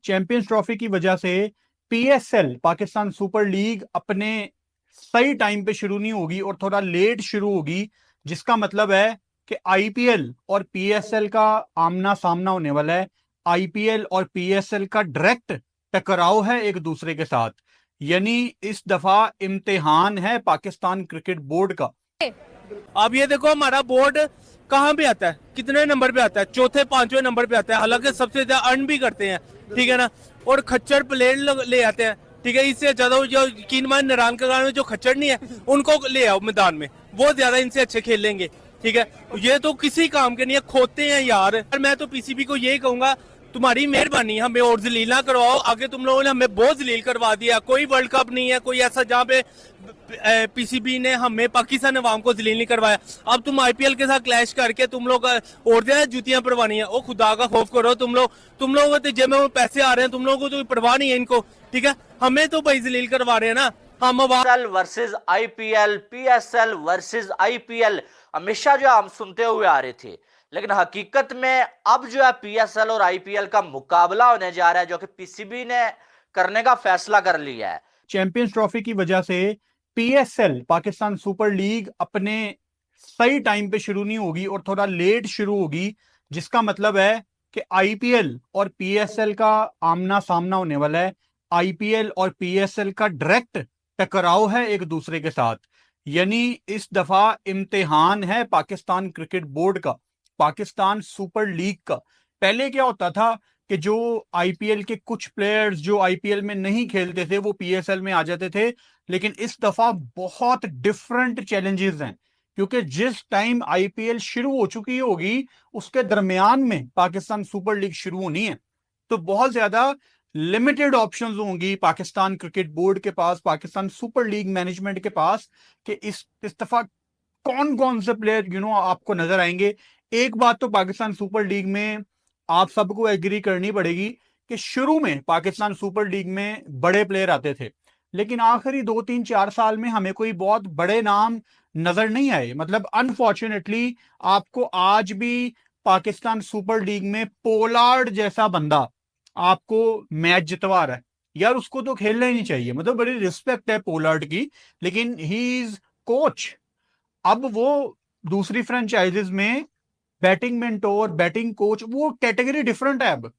Champions trophy की वजह से पीएसएल पाकिस्तान सुपर लीग अपने सही टाइम पे शुरू नहीं होगी और थोड़ा लेट शुरू होगी, जिसका मतलब है कि आईपीएल और पीएसएल का आमना सामना होने वाला है। आईपीएल और पीएसएल का डायरेक्ट टकराव है एक दूसरे के साथ, यानी इस दफा इम्तिहान है पाकिस्तान क्रिकेट बोर्ड का। अब ये देखो हमारा बोर्ड कहाँ पे आता है, कितने नंबर पे आता है, चौथे पांचवें नंबर पे आता है, हालांकि सबसे ज्यादा अर्न भी करते हैं, ठीक है ना। और खच्चर प्लेयर ले आते हैं, ठीक है। इससे ज्यादा जो यकीन मान नारायण का में जो खच्चर नहीं है उनको ले आओ मैदान में, वो ज्यादा इनसे अच्छे खेल लेंगे, ठीक है। ये तो किसी काम के नहीं है, खोते हैं यार। मैं तो पीसीबी को यही कहूंगा, तुम्हारी मेहरबानी हमें और जलील ना करवाओ। आगे तुम लोगों ने हमें बहुत जलील करवा दिया। कोई वर्ल्ड कप नहीं है कोई ऐसा जहाँ पे पीसीबी ने हमें पाकिस्तान अवाम को जलील नहीं करवाया। अब तुम आईपीएल के साथ क्लैश करके तुम लोग और ज्यादा जुतियां पड़वानी है। ओ खुदा का खौफ करो तुम लोग तो जेब में पैसे आ रहे हैं, तुम लोगों को तो परवाह नहीं है इनको, ठीक है। हमें तो भाई जलील करवा रहे हैं ना हम। PSL versus IPL, PSL versus IPL हमेशा जो हम सुनते हुए आ रहे थे, लेकिन हकीकत में अब जो है पीएसएल और आईपीएल का मुकाबला होने जा रहा है, जो कि पीसीबी ने करने का फैसला कर लिया है। चैंपियंस ट्रॉफी की वजह से पीएसएल पाकिस्तान सुपर लीग अपने सही टाइम पे शुरू नहीं होगी और थोड़ा लेट शुरू होगी, जिसका मतलब है कि आईपीएल और पीएसएल का आमना सामना होने वाला है। आईपीएल और पीएसएल का डायरेक्ट टकराव है एक दूसरे के साथ, यानी इस दफा इम्तिहान है पाकिस्तान क्रिकेट बोर्ड का, पाकिस्तान सुपर लीग का। पहले क्या होता था कि जो आईपीएल के कुछ प्लेयर्स जो आईपीएल में नहीं खेलते थे वो पीएसएल में आ जाते थे, लेकिन इस दफा बहुत डिफरेंट चैलेंजेस हैं, क्योंकि जिस टाइम आईपीएल शुरू हो चुकी होगी उसके दरमियान में पाकिस्तान सुपर लीग शुरू होनी है। तो बहुत ज्यादा लिमिटेड ऑप्शंस होंगी पाकिस्तान क्रिकेट बोर्ड के पास, पाकिस्तान सुपर लीग मैनेजमेंट के पास, कि इस दफा कौन कौन से प्लेयर आपको नजर आएंगे। एक बात तो पाकिस्तान सुपर लीग में आप सबको एग्री करनी पड़ेगी कि शुरू में पाकिस्तान सुपर लीग में बड़े प्लेयर आते थे, लेकिन आखिरी 2 3 4 साल में हमें कोई बहुत बड़े नाम नजर नहीं आए। मतलब अनफॉर्चुनेटली आपको आज भी पाकिस्तान सुपर लीग में पोलार्ड जैसा बंदा आपको मैच जितवा रहा है, यार उसको तो खेलना ही नहीं चाहिए। मतलब बड़ी रिस्पेक्ट है पोलार्ड की, लेकिन ही इज कोच। अब वो दूसरी फ्रेंचाइजीज में बैटिंग मेंटोर, बैटिंग कोच, वो कैटेगरी डिफरेंट है। अब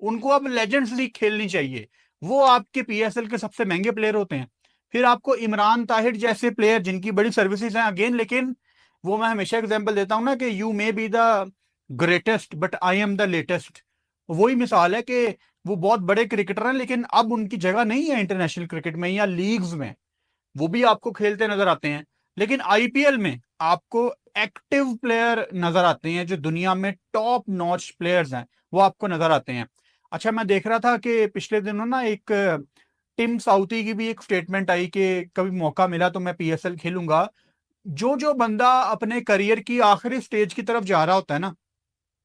उनको अब लेजेंड्स लीग खेलनी चाहिए, वो आपके पीएसएल के सबसे महंगे प्लेयर होते हैं। फिर आपको इमरान ताहिर जैसे प्लेयर जिनकी बड़ी सर्विसेज हैं अगेन, लेकिन वो मैं हमेशा एग्जांपल देता हूं ना कि you may be the greatest but I am the latest. वही मिसाल है कि वो बहुत बड़े क्रिकेटर हैं, लेकिन अब उनकी जगह नहीं है इंटरनेशनल क्रिकेट में या लीग्स में, वो भी आपको खेलते नजर आते हैं। लेकिन आईपीएल में आपको एक्टिव प्लेयर नजर आते हैं, जो दुनिया में टॉप नॉच प्लेयर्स हैं वो आपको नजर आते हैं। अच्छा, मैं देख रहा था कि पिछले दिनों ना एक टिम साउथी की भी एक स्टेटमेंट आई कि कभी मौका मिला तो मैं पीएसएल खेलूंगा। जो जो बंदा अपने करियर की आखिरी स्टेज की तरफ जा रहा होता है ना,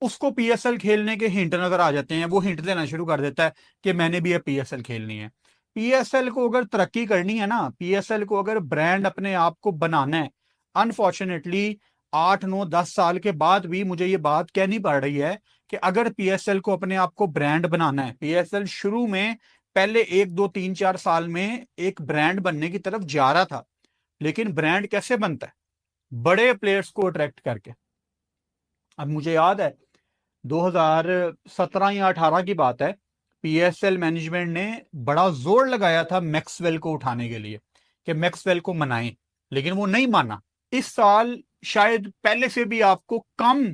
उसको पीएसएल खेलने के हिंट नजर आ जाते हैं, वो हिंट देना शुरू कर देता है कि मैंने भी अब पीएसएल खेलनी है। पीएसएल को अगर तरक्की करनी है ना, पीएसएल को अगर ब्रांड अपने आप को बनाना है, अनफॉर्चुनेटली 8 9 10 साल के बाद भी मुझे ये बात कहनी पड़ रही है कि अगर पीएसएल को अपने आप को ब्रांड बनाना है, पीएसएल शुरू में पहले 1 2 3 4 साल में एक ब्रांड बनने की तरफ जा रहा था, लेकिन ब्रांड कैसे बनता है? बड़े प्लेयर्स को अट्रैक्ट करके। अब मुझे याद है 2017 या 18 की बात है, पीएसएल मैनेजमेंट ने बड़ा जोर लगाया था मैक्सवेल को उठाने के लिए कि मैक्सवेल को मनाएं, लेकिन वो नहीं माना। इस साल शायद पहले से भी आपको कम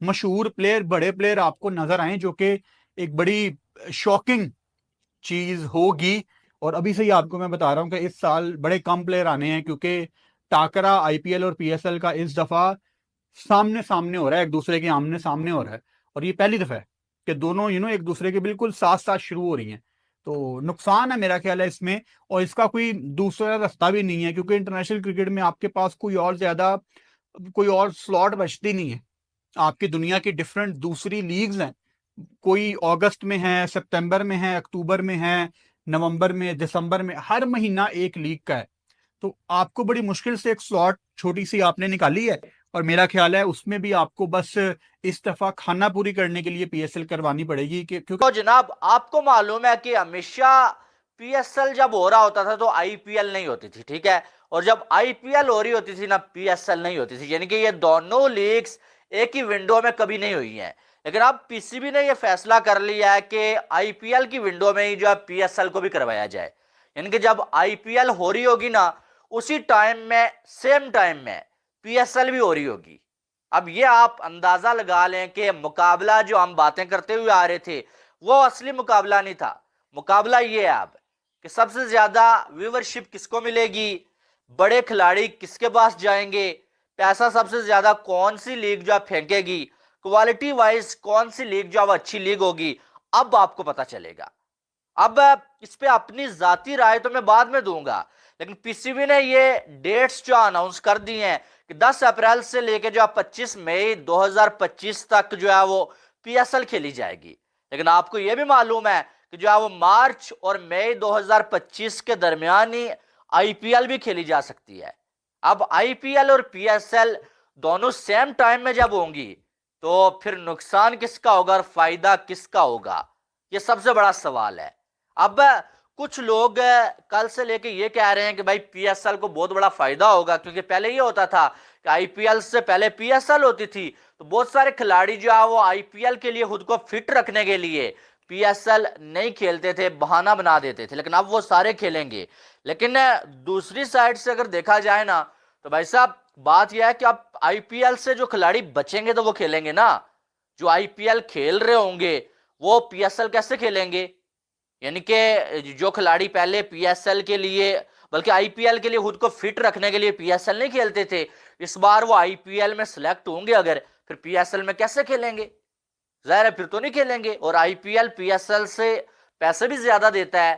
मशहूर प्लेयर, बड़े प्लेयर आपको नजर आए, जो कि एक बड़ी शॉकिंग चीज होगी। और अभी से ही आपको मैं बता रहा हूं कि इस साल बड़े कम प्लेयर आने हैं, क्योंकि टाकरा आईपीएल और पीएसएल का इस दफा सामने सामने हो रहा है, एक दूसरे के आमने सामने हो रहा है। और ये पहली दफा है कि दोनों एक दूसरे के बिल्कुल साथ साथ शुरू हो रही हैं। तो नुकसान है मेरा ख्याल है इसमें, और इसका कोई दूसरा रास्ता भी नहीं है, क्योंकि इंटरनेशनल क्रिकेट में आपके पास कोई और स्लॉट बचती नहीं है। आपकी दुनिया की डिफरेंट दूसरी लीग्स हैं, कोई अगस्त में है, सितंबर में है, अक्टूबर में है, नवंबर में, दिसंबर में, हर महीना एक लीग का है। तो आपको बड़ी मुश्किल से एक स्लॉट छोटी सी आपने निकाली है, और मेरा ख्याल है उसमें भी आपको बस इस दफा खाना पूरी करने के लिए पीएसएल करवानी पड़ेगी क्योंकि तो जनाब आपको मालूम है कि हमेशा पीएसएल जब हो रहा होता था तो आईपीएल नहीं होती थी, ठीक है, और जब आईपीएल हो रही होती थी ना पीएसएल नहीं होती थी, यानी कि ये दोनों लीग्स एक ही विंडो में कभी नहीं हुई हैं। लेकिन अब पीसीबी ने ये फैसला कर लिया है कि आईपीएल की विंडो में ही जो है पीएसएल को भी करवाया जाए, यानी कि जब आईपीएल हो रही होगी ना उसी टाइम में सेम टाइम में पीएसएल भी हो रही होगी। अब ये आप अंदाजा लगा लें कि मुकाबला जो हम बातें करते हुए आ रहे थे वो असली मुकाबला नहीं था। मुकाबला ये है अब कि सबसे ज्यादा व्यूवरशिप किसको मिलेगी, बड़े खिलाड़ी किसके पास जाएंगे, पैसा सबसे ज्यादा कौन सी लीग जो फेंकेगी, क्वालिटी वाइज कौन सी लीग जो अच्छी लीग होगी, अब आपको पता चलेगा। अब इस पे अपनी जाती राय तो मैं बाद में दूंगा, लेकिन पीसीबी ने ये डेट्स जो अनाउंस कर दी हैं कि 10 अप्रैल से लेके जो 25 मई 2025 तक जो है वो पीएसएल खेली जाएगी। लेकिन आपको ये भी मालूम है कि जो है वो मार्च और मई 2025 के दरमियान ही आईपीएल भी खेली जा सकती है। अब आईपीएल और पीएसएल दोनों सेम टाइम में जब होंगी तो फिर नुकसान किसका होगा और फायदा किसका होगा, ये सबसे बड़ा सवाल है। अब कुछ लोग कल से लेके ये कह रहे हैं कि भाई पीएसएल को बहुत बड़ा फायदा होगा, क्योंकि पहले ये होता था कि आईपीएल से पहले पीएसएल होती थी तो बहुत सारे खिलाड़ी जो है वो आईपीएल के लिए खुद को फिट रखने के लिए पीएसएल नहीं खेलते थे, बहाना बना देते थे, लेकिन अब वो सारे खेलेंगे। लेकिन दूसरी साइड से अगर देखा जाए ना तो भाई साहब बात यह है कि अब आईपीएल से जो खिलाड़ी बचेंगे तो वो खेलेंगे ना, जो आईपीएल खेल रहे होंगे वो पीएसएल कैसे खेलेंगे, यानी कि जो खिलाड़ी पहले पीएसएल के लिए बल्कि आईपीएल के लिए खुद को फिट रखने के लिए पीएसएल नहीं खेलते थे, इस बार वो आईपीएल में सिलेक्ट होंगे अगर, फिर पीएसएल में कैसे खेलेंगे, जाहिर है फिर तो नहीं खेलेंगे। और आईपीएल पीएसएल से पैसे भी ज्यादा देता है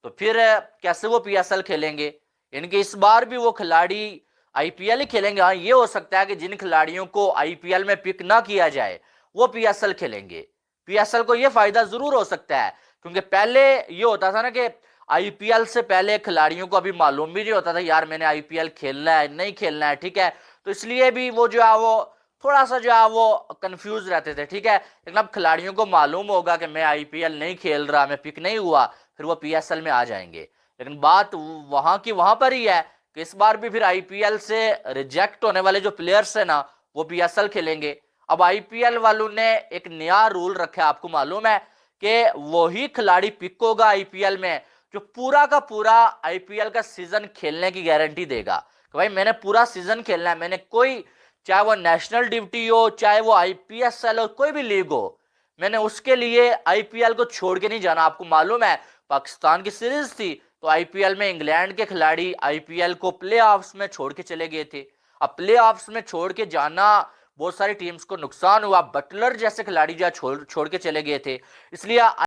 तो फिर कैसे वो पीएसएल खेलेंगे, यानी कि इस बार भी वो खिलाड़ी आईपीएल ही खेलेंगे। हाँ ये हो सकता है कि जिन खिलाड़ियों को आईपीएल में पिक ना किया जाए वो पीएसएल खेलेंगे। पीएसएल को ये फायदा जरूर हो सकता है, क्योंकि पहले ये होता था ना कि आईपीएल से पहले खिलाड़ियों को अभी मालूम भी नहीं होता था यार मैंने आईपीएल खेलना है नहीं खेलना है, ठीक है, तो इसलिए भी वो जो है वो थोड़ा सा जो है वो कंफ्यूज रहते थे, ठीक है। लेकिन अब खिलाड़ियों को मालूम होगा कि मैं आईपीएल नहीं खेल रहा, मैं पिक नहीं हुआ, फिर वो पीएसएल में आ जाएंगे। लेकिन बात वहां की वहां पर ही है कि इस बार भी फिर आईपीएल से रिजेक्ट होने वाले जो प्लेयर्स है ना वो पीएसएल खेलेंगे। अब आईपीएल वालों ने एक नया रूल रखा है, आपको मालूम है कि वही खिलाड़ी पिक होगा आईपीएल में जो पूरा का पूरा आईपीएल का सीजन खेलने की गारंटी देगा कि भाई मैंने पूरा सीजन खेलना है, मैंने कोई चाहे वो नेशनल ड्यूटी हो चाहे वो आईपीएसएल हो कोई भी लीग हो, मैंने उसके लिए आईपीएल को छोड़ के नहीं जाना। आपको मालूम है पाकिस्तान की सीरीज थी तो आईपीएल में इंग्लैंड के खिलाड़ी आईपीएल को प्लेऑफ्स में छोड़ के चले गए थे। अब प्लेऑफ्स में छोड़ के जाना बहुत सारी टीम्स को नुकसान हुआ, बटलर जैसे खिलाड़ी जो छोड़ के चले गए थे, इसलिए